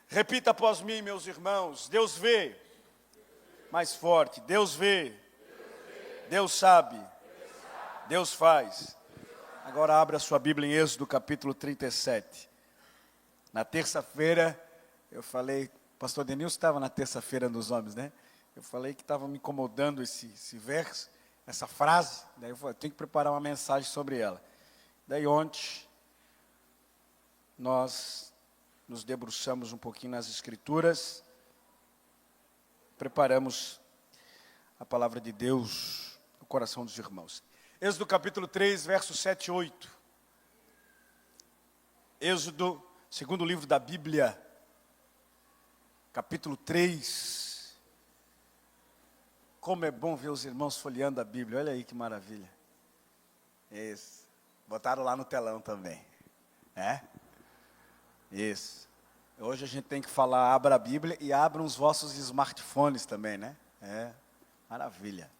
Repita após mim, meus irmãos. Deus vê. Mais forte. Deus vê. Deus sabe. Deus faz. Agora abra a sua Bíblia em Êxodo capítulo 37. Na terça-feira, eu falei, pastor Denilson estava na terça-feira nos homens, né? Eu falei que estava me incomodando esse verso, essa frase. Daí eu falei, tenho que preparar uma mensagem sobre ela. Daí ontem, nós nos debruçamos um pouquinho nas Escrituras, preparamos a palavra de Deus no coração dos irmãos. Êxodo capítulo 3, versos 7 e 8. Êxodo, segundo livro da Bíblia, capítulo 3. Como é bom ver os irmãos folheando a Bíblia, olha aí que maravilha. Isso, botaram lá no telão também, né? Isso. Hoje a gente tem que falar, abra a Bíblia e abram os vossos smartphones também, né? Maravilha.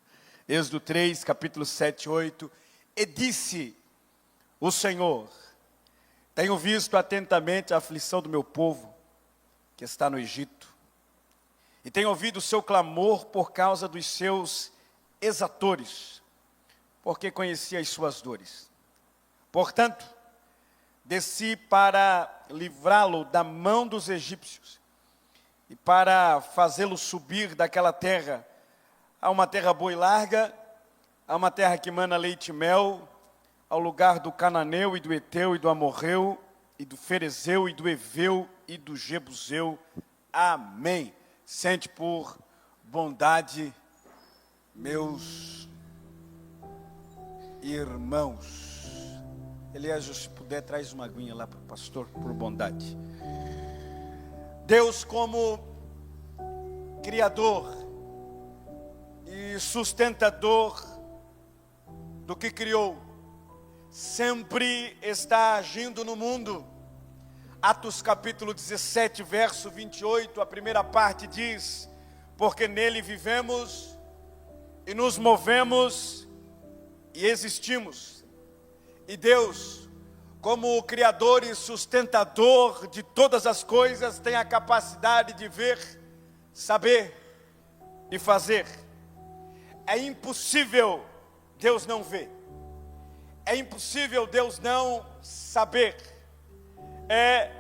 Êxodo 3, capítulo 7 e 8. E disse o Senhor: tenho visto atentamente a aflição do meu povo, que está no Egito, e tenho ouvido o seu clamor por causa dos seus exatores, porque conheci as suas dores. Portanto, desci para livrá-lo da mão dos egípcios, e para fazê-lo subir daquela terra, a uma terra boa e larga, a uma terra que mana leite e mel, ao lugar do cananeu e do eteu e do amorreu, e do ferezeu e do eveu e do jebuseu. Amém. Sente por bondade, meus irmãos. Elias, se puder, traz uma aguinha lá para o pastor, por bondade. Deus, como Criador e sustentador do que criou, sempre está agindo no mundo. Atos capítulo 17, verso 28, a primeira parte diz: porque nele vivemos e nos movemos e existimos. E Deus, como o Criador e sustentador de todas as coisas, tem a capacidade de ver, saber e fazer. É impossível Deus não ver. É impossível Deus não saber. É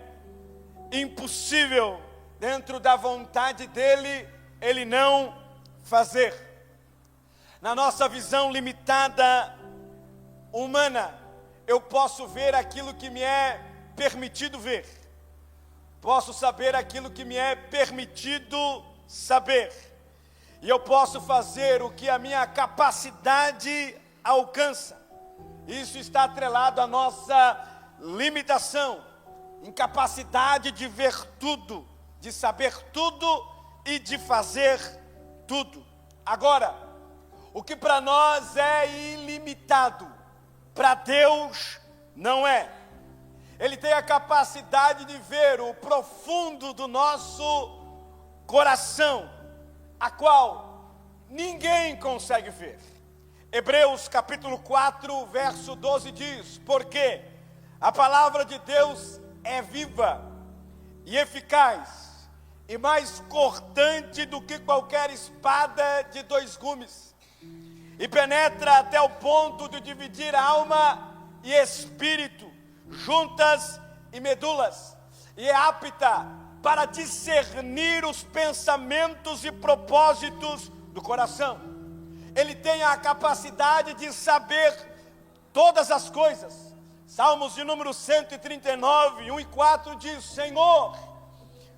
impossível, dentro da vontade dEle, Ele não fazer. Na nossa visão limitada, humana, eu posso ver aquilo que me é permitido ver. Posso saber aquilo que me é permitido saber. E eu posso fazer o que a minha capacidade alcança. Isso está atrelado à nossa limitação, incapacidade de ver tudo, de saber tudo e de fazer tudo. Agora, o que para nós é ilimitado, para Deus não é. Ele tem a capacidade de ver o profundo do nosso coração, a qual ninguém consegue ver. Hebreus capítulo 4, verso 12 diz: porque a palavra de Deus é viva e eficaz, e mais cortante do que qualquer espada de dois gumes, e penetra até o ponto de dividir alma e espírito, juntas e medulas, e é apta para discernir os pensamentos e propósitos do coração. Ele tem a capacidade de saber todas as coisas. Salmos de número 139, 1 e 4 diz: Senhor,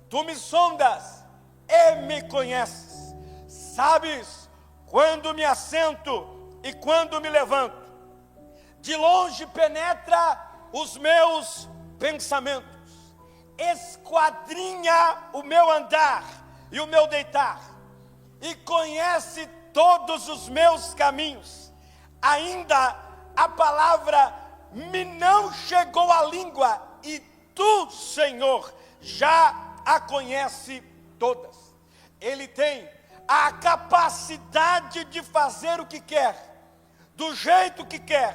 Tu me sondas e me conheces, sabes quando me assento e quando me levanto. De longe penetra os meus pensamentos, esquadrinha o meu andar e o meu deitar, e conhece todos os meus caminhos. Ainda a palavra me não chegou à língua, e Tu, Senhor, já a conhece todas. Ele tem a capacidade de fazer o que quer, do jeito que quer,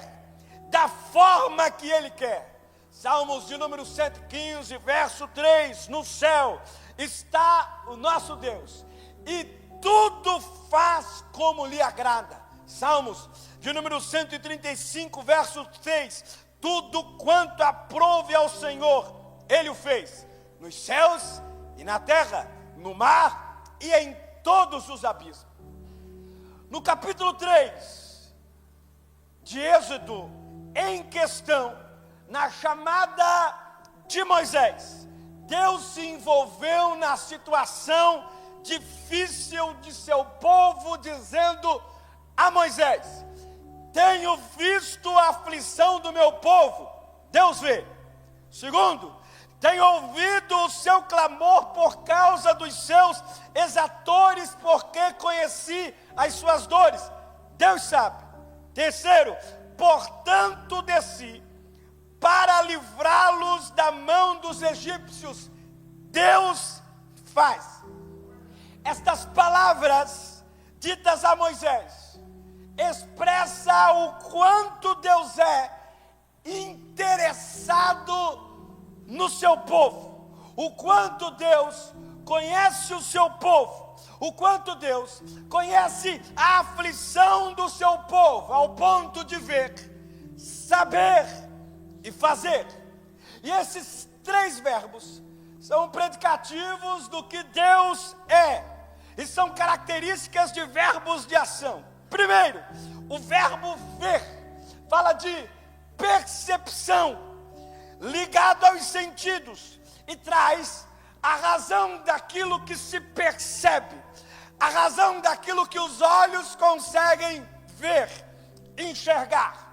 da forma que Ele quer. Salmos de número 115, verso 3, no céu está o nosso Deus, e tudo faz como lhe agrada. Salmos de número 135, verso 6. Tudo quanto aprouve ao Senhor, Ele o fez, nos céus e na terra, no mar e em todos os abismos. No capítulo 3 de Êxodo, em questão, na chamada de Moisés, Deus se envolveu na situação difícil de seu povo, dizendo a Moisés: tenho visto a aflição do meu povo. Deus vê. Segundo, tenho ouvido o seu clamor por causa dos seus exatores, porque conheci as suas dores. Deus sabe. Terceiro, portanto desci para livrá-los da mão dos egípcios. Deus faz. Estas palavras ditas a Moisés expressa o quanto Deus é interessado no seu povo, o quanto Deus conhece o seu povo, o quanto Deus conhece a aflição do seu povo, ao ponto de ver, saber e fazer. E esses três verbos são predicativos do que Deus é, e são características de verbos de ação. Primeiro, o verbo ver fala de percepção, ligado aos sentidos, e traz a razão daquilo que se percebe, a razão daquilo que os olhos conseguem ver, enxergar.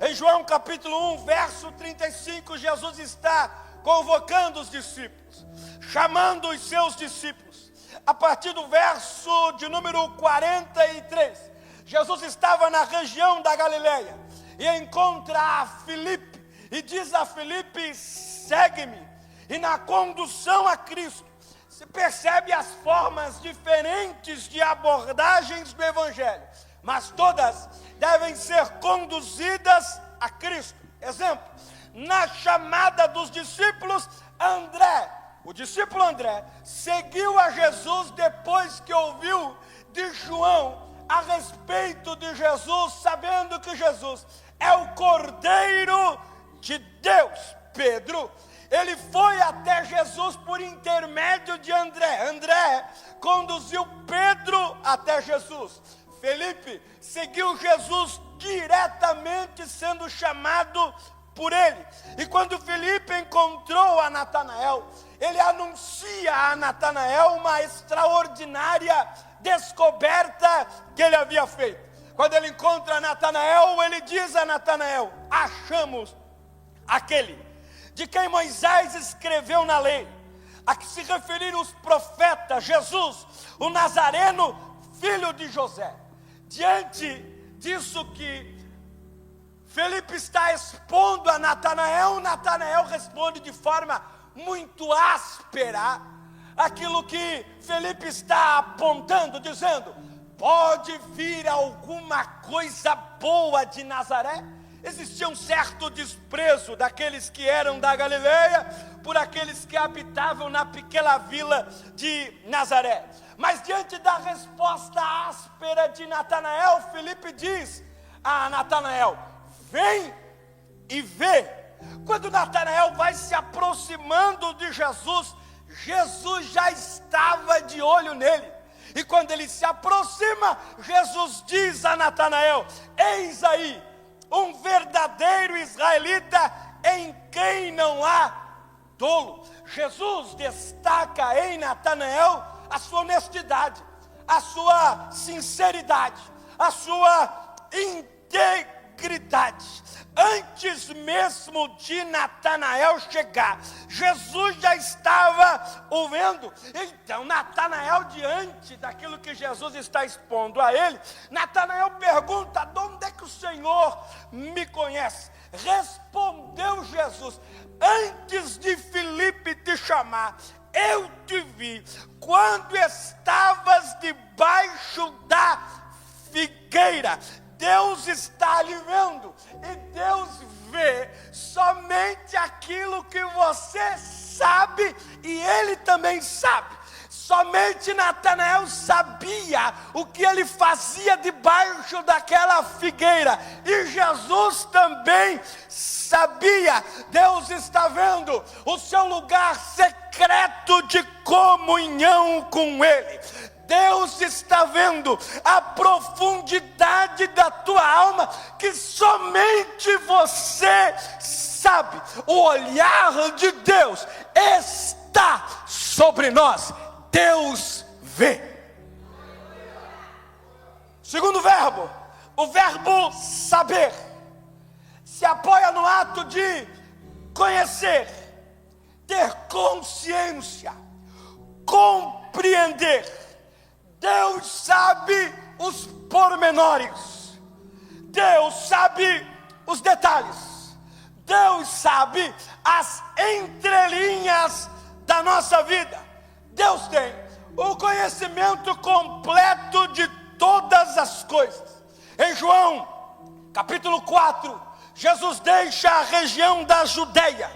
Em João capítulo 1, verso 35, Jesus está convocando os discípulos, chamando os seus discípulos. A partir do verso de número 43, Jesus estava na região da Galileia e encontra a Filipe, e diz a Filipe: segue-me. E na condução a Cristo se percebe as formas diferentes de abordagens do Evangelho, mas todas devem ser conduzidas a Cristo. Exemplo, na chamada dos discípulos, o discípulo André, seguiu a Jesus depois que ouviu de João a respeito de Jesus, sabendo que Jesus é o Cordeiro de Deus. Pedro, ele foi até Jesus por intermédio de André. André conduziu Pedro até Jesus. Felipe seguiu Jesus diretamente, sendo chamado por ele. E quando Felipe encontrou a Natanael, ele anuncia a Natanael uma extraordinária descoberta que ele havia feito. Quando ele encontra Natanael, ele diz a Natanael: achamos aquele de quem Moisés escreveu na lei, a que se referiram os profetas, Jesus, o Nazareno, filho de José. Diante disso que Felipe está expondo a Natanael, Natanael responde de forma muito áspera aquilo que Felipe está apontando, dizendo: pode vir alguma coisa boa de Nazaré? Existia um certo desprezo daqueles que eram da Galileia por aqueles que habitavam na pequena vila de Nazaré. Mas diante da resposta áspera de Natanael, Felipe diz a Natanael: vem e vê. Quando Natanael vai se aproximando de Jesus, Jesus já estava de olho nele. E quando ele se aproxima, Jesus diz a Natanael: eis aí um verdadeiro israelita em quem não há dolo. Jesus destaca em Natanael a sua honestidade, a sua sinceridade, a sua integridade. Antes mesmo de Natanael chegar, Jesus já estava o vendo. Então Natanael, diante daquilo que Jesus está expondo a ele, Natanael pergunta: de onde é que o Senhor me conhece? Respondeu Jesus: antes de Filipe te chamar, eu te vi quando estavas debaixo da figueira. Deus está lhe vendo, e Deus vê somente aquilo que você sabe e ele também sabe. Somente Natanael sabia o que ele fazia debaixo daquela figueira. E Jesus também sabia. Deus está vendo o seu lugar secreto de comunhão com Ele. Deus está vendo a profundidade da tua alma, que somente você sabe. O olhar de Deus está sobre nós. Deus vê. Segundo verbo, o verbo saber, se apoia no ato de conhecer, ter consciência, compreender. Deus sabe os pormenores, Deus sabe os detalhes, Deus sabe as entrelinhas da nossa vida. Deus tem o conhecimento completo de todas as coisas. Em João, capítulo 4, Jesus deixa a região da Judeia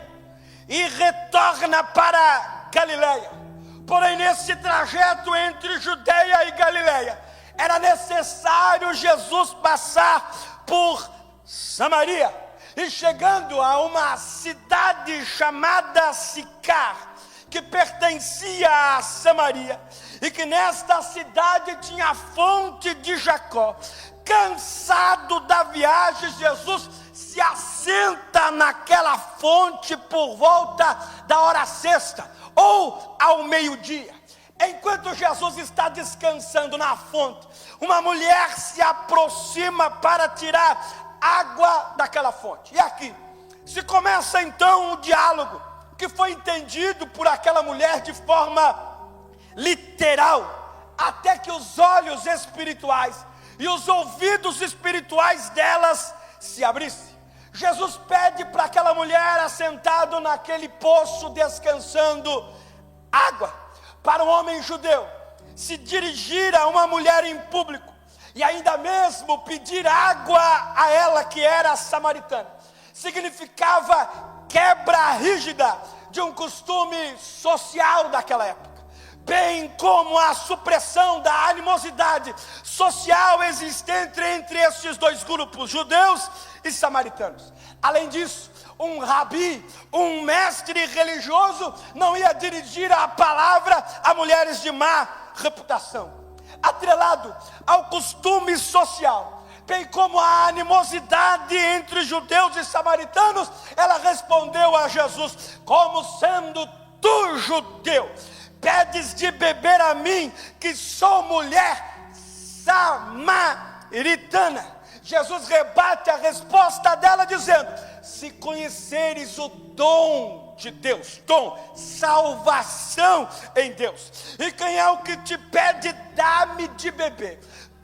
e retorna para Galileia. Porém, nesse trajeto entre Judeia e Galileia, era necessário Jesus passar por Samaria. E chegando a uma cidade chamada Sicar, que pertencia a Samaria, e que nesta cidade tinha a fonte de Jacó. Cansado da viagem, Jesus se assenta naquela fonte por volta da hora sexta, ou ao meio-dia. Enquanto Jesus está descansando na fonte, uma mulher se aproxima para tirar água daquela fonte. E aqui se começa então o diálogo, que foi entendido por aquela mulher de forma literal, até que os olhos espirituais e os ouvidos espirituais delas se abrissem. Jesus pede para aquela mulher, assentado naquele poço, descansando, água. Para um homem judeu, se dirigir a uma mulher em público, e ainda mesmo pedir água a ela, que era samaritana, significava quebra rígida de um costume social daquela época, bem como a supressão da animosidade social existente entre esses dois grupos, judeus e samaritanos. Além disso, um rabi, um mestre religioso, não ia dirigir a palavra a mulheres de má reputação. Atrelado ao costume social, bem como a animosidade entre judeus e samaritanos, ela respondeu a Jesus: como sendo tu judeu, pedes de beber a mim, que sou mulher samaritana? Jesus rebate a resposta dela dizendo: se conheceres o dom de Deus, dom, salvação em Deus, e quem é o que te pede, dá-me de beber,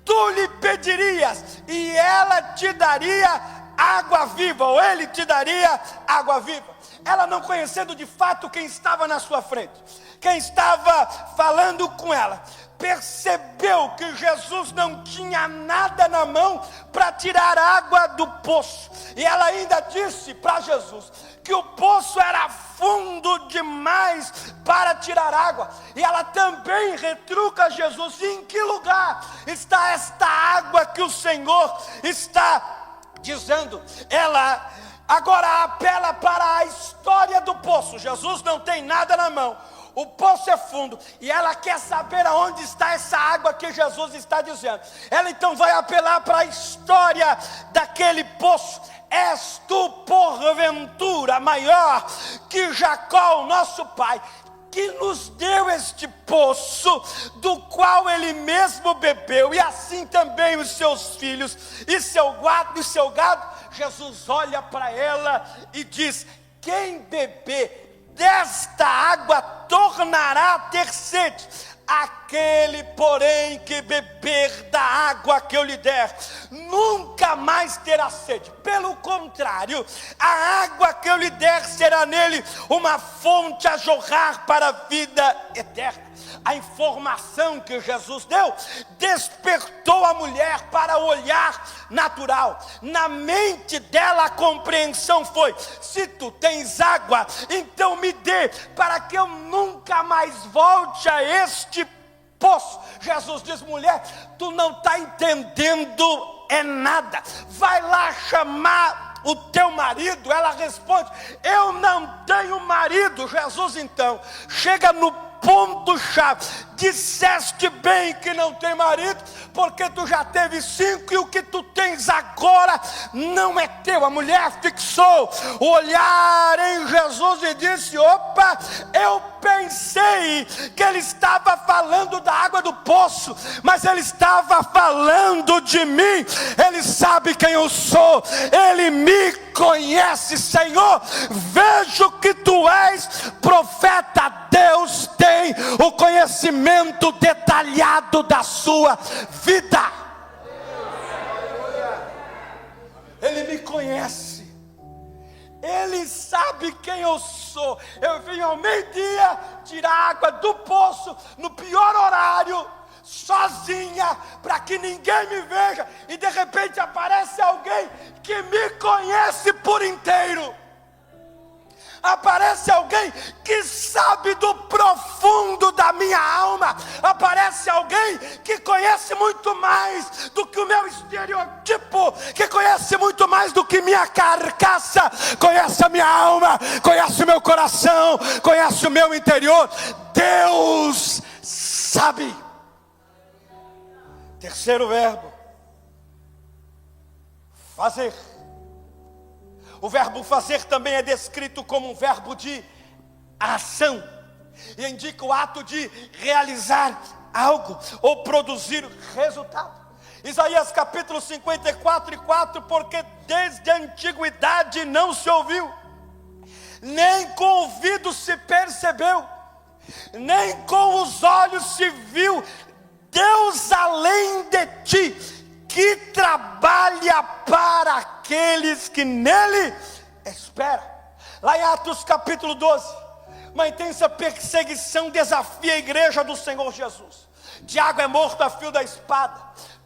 tu lhe pedirias e ela te daria água viva, ou ele te daria água viva. Ela, não conhecendo de fato quem estava na sua frente, quem estava falando com ela, percebeu que Jesus não tinha nada na mão para tirar água do poço. E ela ainda disse para Jesus que o poço era fundo demais para tirar água. E ela também retruca Jesus: em que lugar está esta água que o Senhor está dizendo? Ela agora apela para a história do poço. Jesus não tem nada na mão, o poço é fundo, e ela quer saber aonde está essa água que Jesus está dizendo. Ela então vai apelar para a história daquele poço. És tu porventura maior que Jacó, o nosso pai, que nos deu este poço, do qual ele mesmo bebeu, e assim também os seus filhos e seu gado? Jesus olha para ela e diz: quem beber desta água tornará a ter sede. Aquele, porém, que beber da água que eu lhe der, nunca mais terá sede. Pelo contrário, a água que eu lhe der será nele uma fonte a jorrar para a vida eterna. a informação que Jesus deu despertou a mulher para o olhar natural. Na mente dela a compreensão foi: se tu tens água, então me dê, para que eu nunca mais volte a este poço. Jesus diz: mulher, tu não está entendendo é nada, vai lá chamar o teu marido. Ela responde: eu não tenho marido. Jesus então chega no ponto-chave: disseste bem que não tem marido, porque tu já teve 5 e o que tu tens agora não é teu. A mulher fixou o olhar em Jesus e disse: opa, eu pensei que ele estava falando da água do poço, mas ele estava falando de mim. Ele sabe quem eu sou, ele me conhece. Senhor, vejo que tu és profeta. Deus tem o conhecimento detalhado da sua vida. Ele me conhece, ele sabe quem eu sou. Eu vim ao meio-dia tirar água do poço, no pior horário, sozinha, para que ninguém me veja, e de repente aparece alguém que me conhece por inteiro. Aparece alguém que sabe do profundo da minha alma. Aparece alguém que conhece muito mais do que o meu estereotipo, que conhece muito mais do que minha carcaça. Conhece a minha alma, conhece o meu coração, conhece o meu interior. Deus sabe. Terceiro verbo: fazer. O verbo fazer também é descrito como um verbo de ação, e indica o ato de realizar algo ou produzir resultado. Isaías capítulo 54:4: porque desde a antiguidade não se ouviu, nem com o ouvido se percebeu, nem com os olhos se viu Deus além de ti, que trabalha para aqueles que nele esperam. Lá em Atos capítulo 12, uma intensa perseguição desafia a igreja do Senhor Jesus. Tiago é morto a fio da espada,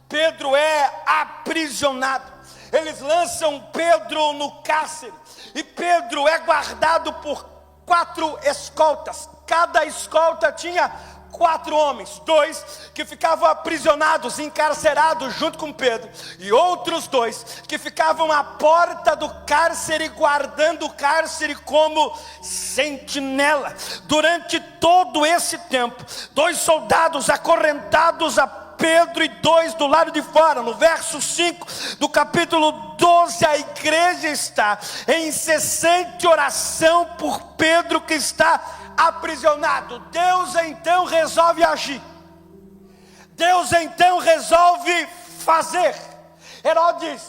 Pedro é aprisionado. Eles lançam Pedro no cárcere, e Pedro é guardado por 4 escoltas. Cada escolta tinha 4 homens, 2 que ficavam aprisionados, encarcerados junto com Pedro, e outros 2 que ficavam à porta do cárcere, guardando o cárcere como sentinela. Durante todo esse tempo, 2 soldados acorrentados a Pedro e 2 do lado de fora. No verso 5 do capítulo 12, a igreja está em incessante oração por Pedro, que está aprisionado. Deus então resolve agir. Deus então resolve fazer. Herodes,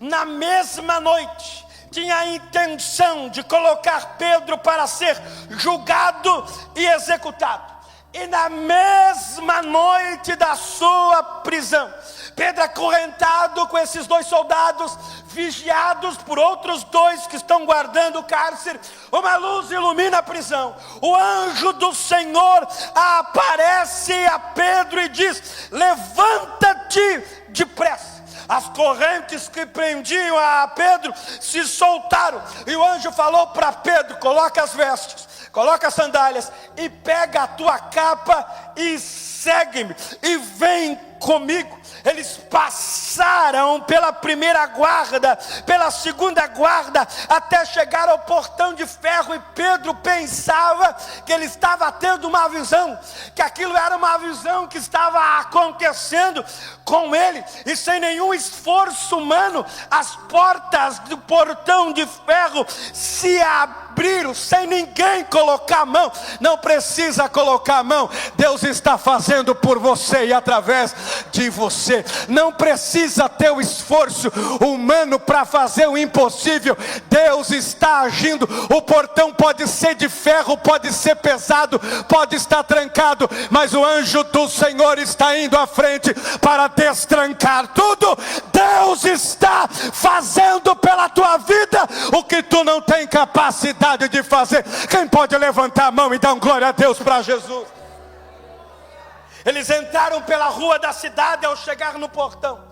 na mesma noite, tinha a intenção de colocar Pedro para ser julgado e executado. E na mesma noite da sua prisão, Pedro acorrentado com esses 2 soldados, vigiados por outros 2 que estão guardando o cárcere, uma luz ilumina a prisão. O anjo do Senhor aparece a Pedro e diz: levanta-te depressa. As correntes que prendiam a Pedro se soltaram, e o anjo falou para Pedro: coloca as vestes, coloca as sandálias e pega a tua capa e segue-me, e vem comigo. Eles passaram pela primeira guarda, pela segunda guarda, até chegar ao portão de ferro, e Pedro pensava que ele estava tendo uma visão, que aquilo era uma visão que estava acontecendo com ele, e sem nenhum esforço humano, as portas do portão de ferro se abriram, sem ninguém colocar a mão. Não precisa colocar a mão, Deus está fazendo por você e através de você. Não precisa ter o esforço humano para fazer o impossível. Deus está agindo. O portão pode ser de ferro, pode ser pesado, pode estar trancado, mas o anjo do Senhor está indo à frente para destrancar tudo. Deus está fazendo pela tua vida o que tu não tem capacidade de fazer. Quem pode levantar a mão e dar glória a Deus para Jesus? Eles entraram pela rua da cidade. Ao chegar no portão,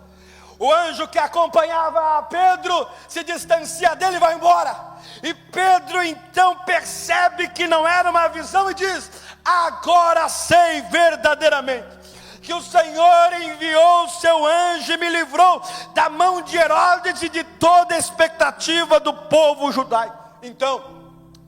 o anjo que acompanhava Pedro se distancia dele e vai embora. E Pedro então percebe que não era uma visão e diz: agora sei verdadeiramente que o Senhor enviou o seu anjo e me livrou da mão de Herodes e de toda a expectativa do povo judaico. Então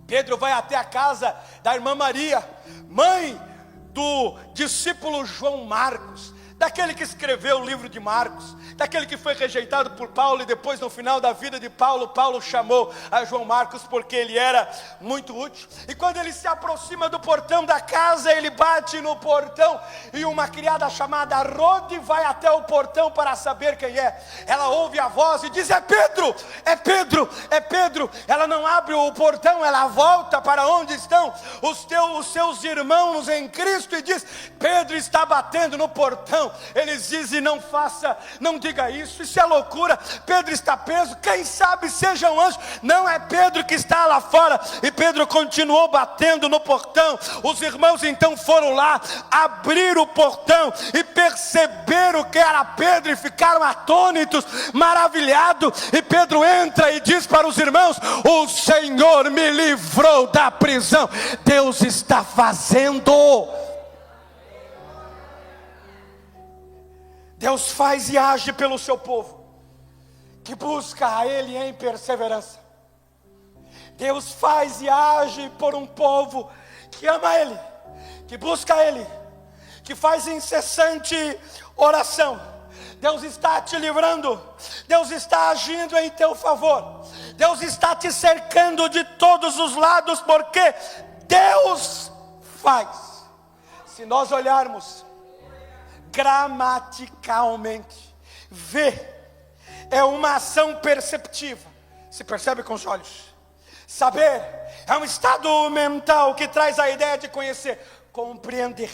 Pedro vai até a casa da irmã Maria, mãe do discípulo João Marcos, daquele que escreveu o livro de Marcos, daquele que foi rejeitado por Paulo, e depois no final da vida de Paulo, Paulo chamou a João Marcos porque ele era muito útil. E quando ele se aproxima do portão da casa, ele bate no portão, e uma criada chamada Rode vai até o portão para saber quem é. Ela ouve a voz e diz: é Pedro, é Pedro, é Pedro. Ela não abre o portão, ela volta para onde estão os seus irmãos em Cristo e diz: Pedro está batendo no portão. Eles dizem: não diga isso é loucura, Pedro está preso, quem sabe seja um anjo. Não, é Pedro que está lá fora. E Pedro continuou batendo no portão. Os irmãos então foram lá, abriram o portão e perceberam que era Pedro e ficaram atônitos, maravilhados. E Pedro entra e diz para os irmãos: o Senhor me livrou da prisão. Deus está fazendo. Deus faz e age pelo seu povo, que busca a Ele em perseverança. Deus faz e age por um povo que ama Ele, que busca Ele, que faz incessante oração. Deus está te livrando, Deus está agindo em teu favor, Deus está te cercando de todos os lados, porque Deus faz. Se nós olharmos gramaticalmente, ver é uma ação perceptiva, se percebe com os olhos. Saber é um estado mental que traz a ideia de conhecer, compreender.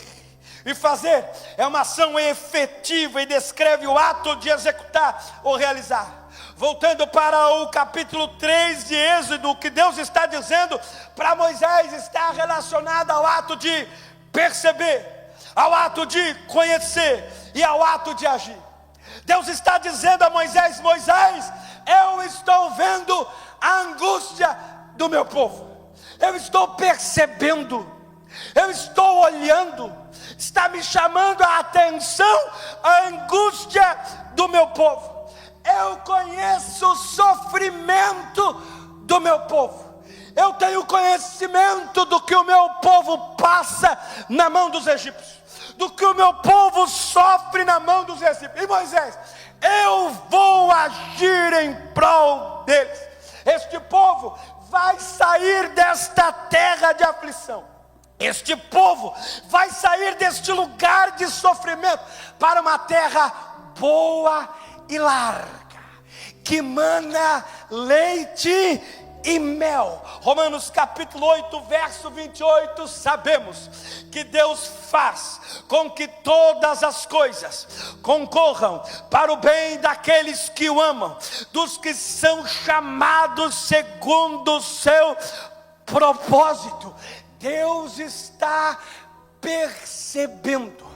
E fazer é uma ação efetiva e descreve o ato de executar ou realizar. Voltando para o capítulo 3 de Êxodo, o que Deus está dizendo para Moisés está relacionado ao ato de perceber, ao ato de conhecer e ao ato de agir. Deus está dizendo a Moisés: Moisés, eu estou vendo a angústia do meu povo, eu estou percebendo, eu estou olhando, está me chamando a atenção a angústia do meu povo. Eu conheço o sofrimento do meu povo. Eu tenho conhecimento do que o meu povo passa na mão dos egípcios, do que o meu povo sofre na mão dos egípcios. E Moisés, eu vou agir em prol deles. Este povo vai sair desta terra de aflição. Este povo vai sair deste lugar de sofrimento para uma terra boa e larga, que mana leite e mel. Romanos capítulo 8, verso 28, sabemos que Deus faz com que todas as coisas concorram para o bem daqueles que o amam, dos que são chamados segundo o seu propósito. Deus está percebendo,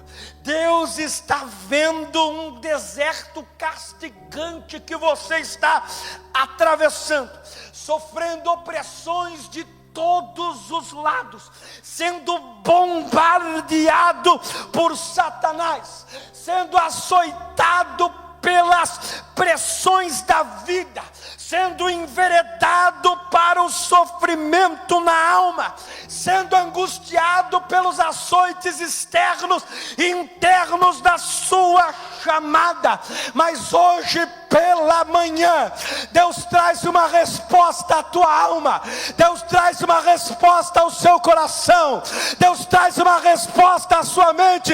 Deus está vendo um deserto castigante que você está atravessando, sofrendo opressões de todos os lados, sendo bombardeado por Satanás, sendo açoitado pelas pressões da vida, sendo enveredado para o sofrimento na alma, sendo angustiado pelos açoites externos e internos da sua chamada. Mas hoje pela manhã, Deus traz uma resposta à tua alma, Deus traz uma resposta ao seu coração, Deus traz uma resposta à sua mente.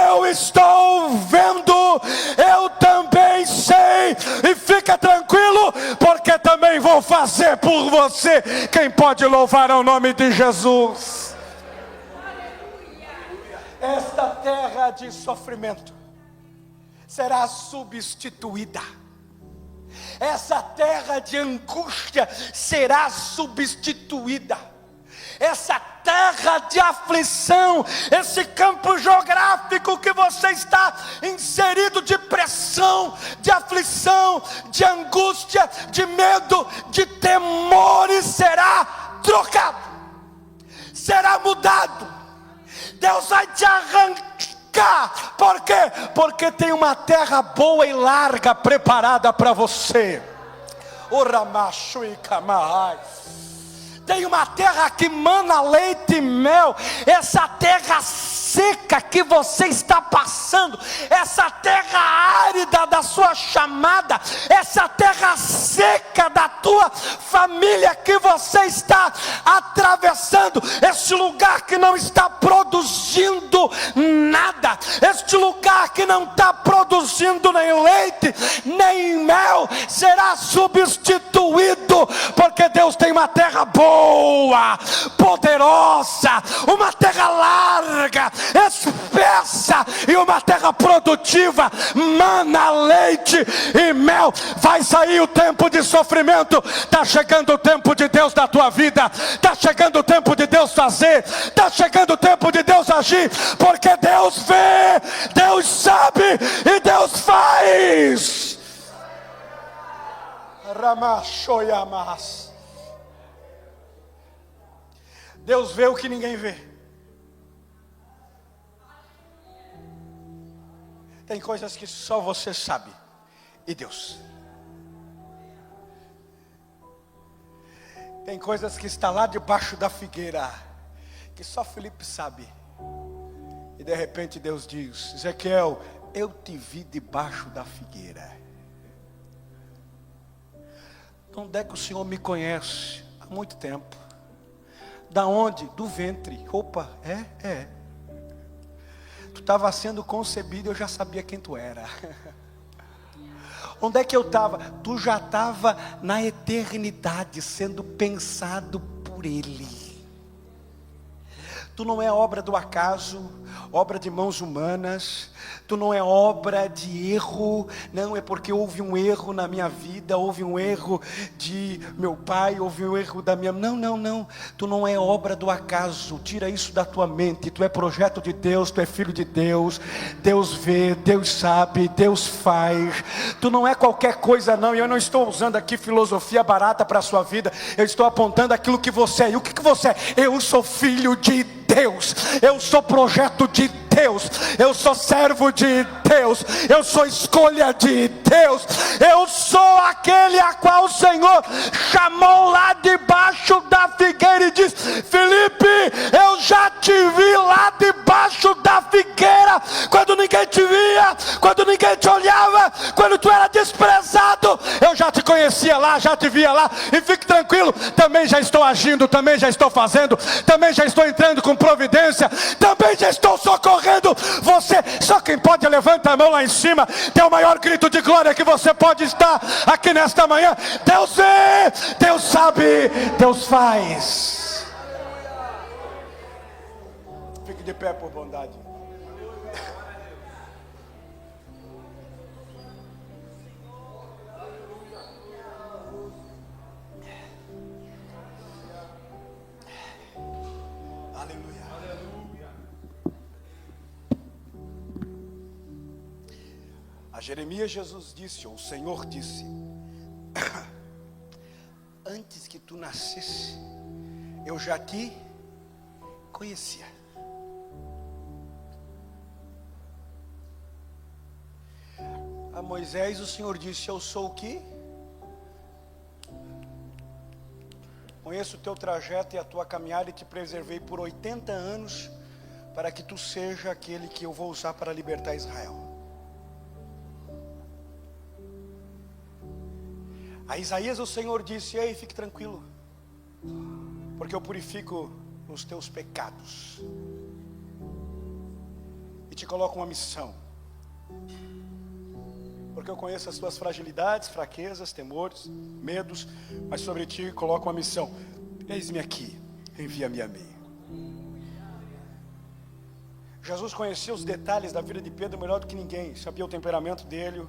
Eu estou vendo, eu também sei, e fica tranquilo, porque também vou fazer por você. Quem pode louvar ao nome de Jesus? Esta terra de sofrimento será substituída. Essa terra de angústia será substituída. Essa terra de aflição, esse campo geográfico que você está inserido de pressão, de aflição, de angústia, de medo, de temores, será trocado, será mudado. Deus vai te arrancar. Por quê? Porque tem uma terra boa e larga preparada para você. Tem uma terra que mana leite e mel. Essa terra seca que você está passando, essa terra árida da sua chamada, essa terra seca da tua família que você está atravessando, este lugar que não está produzindo nada, este lugar que não está produzindo nem leite, nem mel, será substituído, porque Deus tem uma terra boa, poderosa, uma terra larga, espessa e uma terra produtiva, mana leite e mel. Vai sair o tempo de sofrimento, está chegando o tempo de Deus na tua vida, está chegando o tempo de Deus fazer, está chegando o tempo de Deus agir, porque Deus vê, Deus sabe e Deus faz. Ramashoyamas. Deus vê o que ninguém vê. Tem coisas que só você sabe, e Deus. Tem coisas que está lá debaixo da figueira, que só Felipe sabe. E de repente Deus diz: Ezequiel, eu te vi debaixo da figueira. Onde é que o Senhor me conhece? Há muito tempo. Da onde? Do ventre. Opa, é. Tu estava sendo concebido, eu já sabia quem tu era. Onde é que eu estava? Tu já estava na eternidade, sendo pensado por Ele. Tu não é obra do acaso, obra de mãos humanas. Tu não é obra de erro. Não é porque houve um erro na minha vida, houve um erro de meu pai, houve um erro da minha... Não. Tu não é obra do acaso. Tira isso da tua mente. Tu é projeto de Deus, tu é filho de Deus. Deus vê, Deus sabe, Deus faz. Tu não é qualquer coisa não. E eu não estou usando aqui filosofia barata para a sua vida. Eu estou apontando aquilo que você é. E o que você é? Eu sou filho de Deus. Eu sou projeto de Deus. Eu sou servo de Deus. Eu sou escolha de Deus. Eu sou aquele a qual o Senhor chamou lá debaixo da figueira e disse: Felipe, eu já te vi lá debaixo da figueira, quando ninguém te via, quando ninguém te olhava, quando tu era desprezado. Eu já te conhecia lá, já te via lá. E fique tranquilo, também já estou agindo, também já estou fazendo, também já estou entrando com providência, também já estou socorrendo você. Só quem pode levanta a mão lá em cima, tem o maior grito de glória que você pode estar aqui nesta manhã. Deus vê, Deus sabe, Deus faz. Fique de pé por bondade. A Jeremias Jesus disse, ou o Senhor disse: antes que tu nascesse, eu já te conhecia. A Moisés o Senhor disse: eu sou o que? Conheço o teu trajeto e a tua caminhada e te preservei por 80 anos para que tu seja aquele que eu vou usar para libertar Israel. A Isaías o Senhor disse: ei, fique tranquilo, porque eu purifico os teus pecados e te coloco uma missão, porque eu conheço as tuas fragilidades, fraquezas, temores, medos, mas sobre ti coloco uma missão. Eis-me aqui, envia-me a mim. Jesus conhecia os detalhes da vida de Pedro melhor do que ninguém. Sabia o temperamento dele,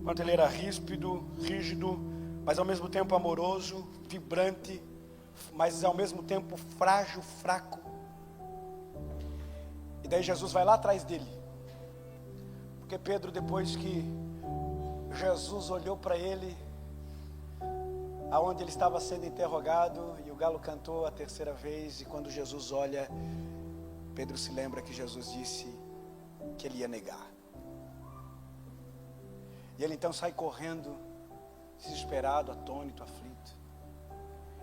quanto ele era ríspido, rígido, mas ao mesmo tempo amoroso, vibrante, mas ao mesmo tempo frágil, fraco. E daí Jesus vai lá atrás dele. Porque Pedro, depois que Jesus olhou para ele, aonde ele estava sendo interrogado, e o galo cantou a terceira vez, e quando Jesus olha, Pedro se lembra que Jesus disse que ele ia negar. E ele então sai correndo, desesperado, atônito, aflito,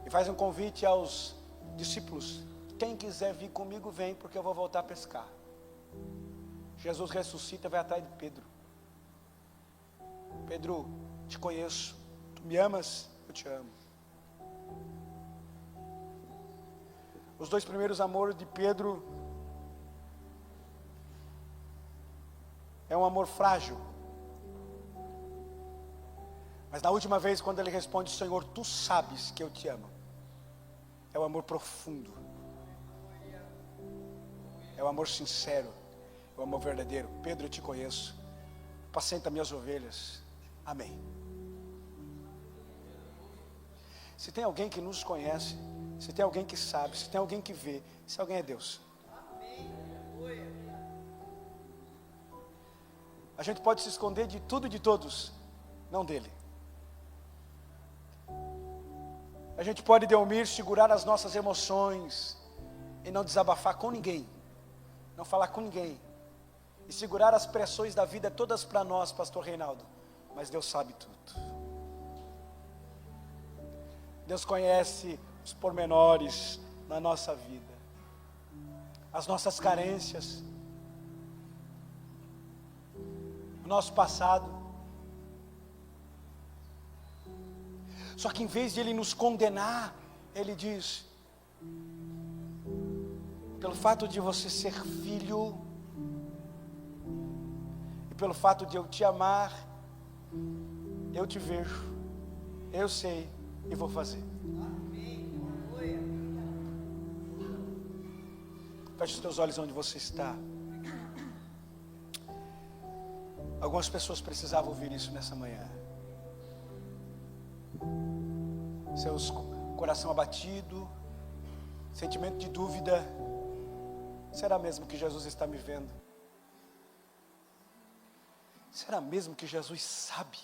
e faz um convite aos discípulos: quem quiser vir comigo, vem, porque eu vou voltar a pescar. Jesus ressuscita e vai atrás de Pedro. Pedro, te conheço, tu me amas? Eu te amo. Os dois primeiros amores de Pedro é um amor frágil. Mas na última vez, quando ele responde: Senhor, tu sabes que eu te amo, é o amor profundo, é o amor sincero, é o amor verdadeiro. Pedro, eu te conheço, apacenta minhas ovelhas. Amém. Se tem alguém que nos conhece, se tem alguém que sabe, se tem alguém que vê, se alguém é Deus. A gente pode se esconder de tudo e de todos, não dele. A gente pode, Delmir, segurar as nossas emoções e não desabafar com ninguém, não falar com ninguém, e segurar as pressões da vida todas para nós, pastor Reinaldo. Mas Deus sabe tudo. Deus conhece os pormenores na nossa vida, as nossas carências, o nosso passado. Só que em vez de Ele nos condenar, Ele diz: pelo fato de você ser filho, e pelo fato de eu te amar, eu te vejo, eu sei e vou fazer. Feche os teus olhos onde você está. Algumas pessoas precisavam ouvir isso nessa manhã. Seus coração abatido, sentimento de dúvida: será mesmo que Jesus está me vendo? Será mesmo que Jesus sabe?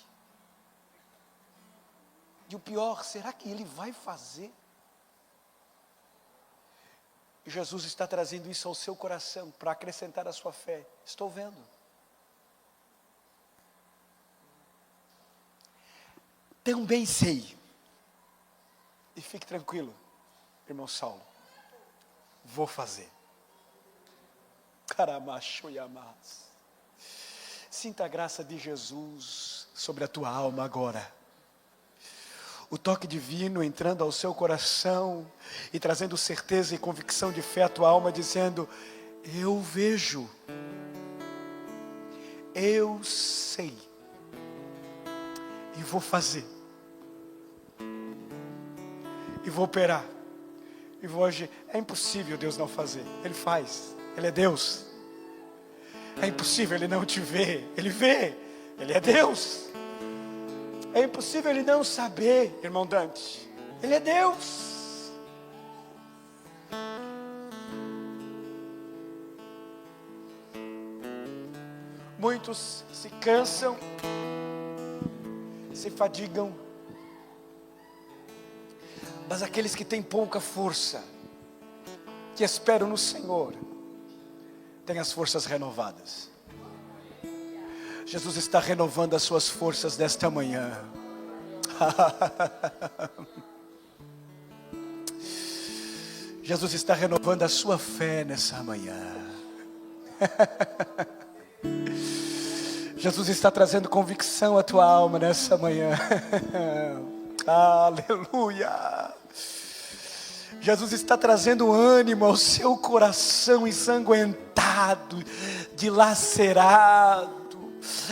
E o pior, será que Ele vai fazer? E Jesus está trazendo isso ao seu coração para acrescentar a sua fé. Estou vendo. Também sei. E fique tranquilo, irmão Saulo, vou fazer. Caramacho yamas. Sinta a graça de Jesus sobre a tua alma agora. O toque divino entrando ao seu coração e trazendo certeza e convicção de fé à tua alma, dizendo: eu vejo, eu sei e vou fazer. E vou operar, e vou agir. É impossível Deus não fazer. Ele faz, Ele é Deus. É impossível Ele não te ver. Ele vê, Ele é Deus. É impossível Ele não saber, irmão Dante. Ele é Deus. Muitos se cansam, se fadigam, mas aqueles que têm pouca força, que esperam no Senhor, têm as forças renovadas. Jesus está renovando as suas forças nesta manhã. Jesus está renovando a sua fé nessa manhã. Jesus está trazendo convicção à tua alma nessa manhã. Aleluia. Jesus está trazendo ânimo ao seu coração ensanguentado, dilacerado.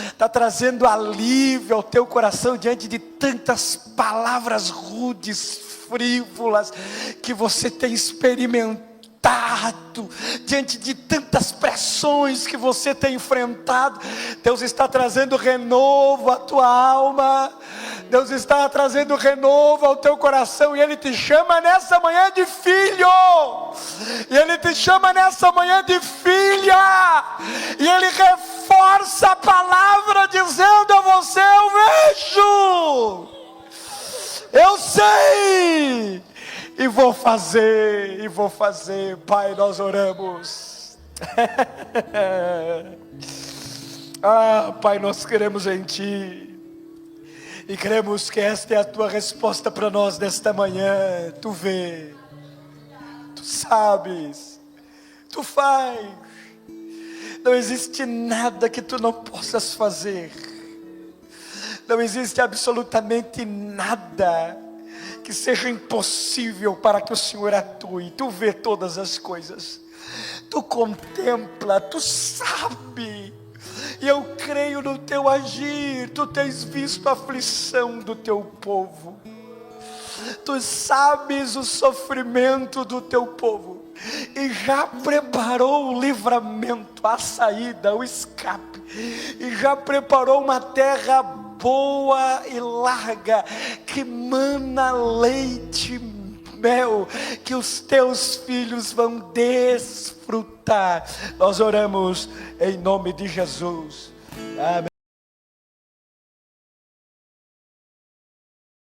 Está trazendo alívio ao teu coração diante de tantas palavras rudes, frívolas, que você tem experimentado. Diante de tantas pressões que você tem enfrentado. Deus está trazendo renovo à tua alma. Deus está trazendo renovo ao teu coração. E Ele te chama nessa manhã de filho. E Ele te chama nessa manhã de filha. E Ele reforça a palavra dizendo a você: eu vejo, eu sei, e vou fazer, Pai, nós oramos. Pai, nós queremos em Ti, e cremos que esta é a Tua resposta para nós nesta manhã. Tu vê, Tu sabes, Tu faz, não existe nada que Tu não possas fazer, não existe absolutamente nada que seja impossível para que o Senhor atue. Tu vê todas as coisas, Tu contempla, Tu sabe, e eu creio no Teu agir. Tu tens visto a aflição do Teu povo, Tu sabes o sofrimento do Teu povo, e já preparou o livramento, a saída, o escape, e já preparou uma terra boa e larga, que mana leite e mel, que os Teus filhos vão desfrutar. Nós oramos em nome de Jesus. Amém.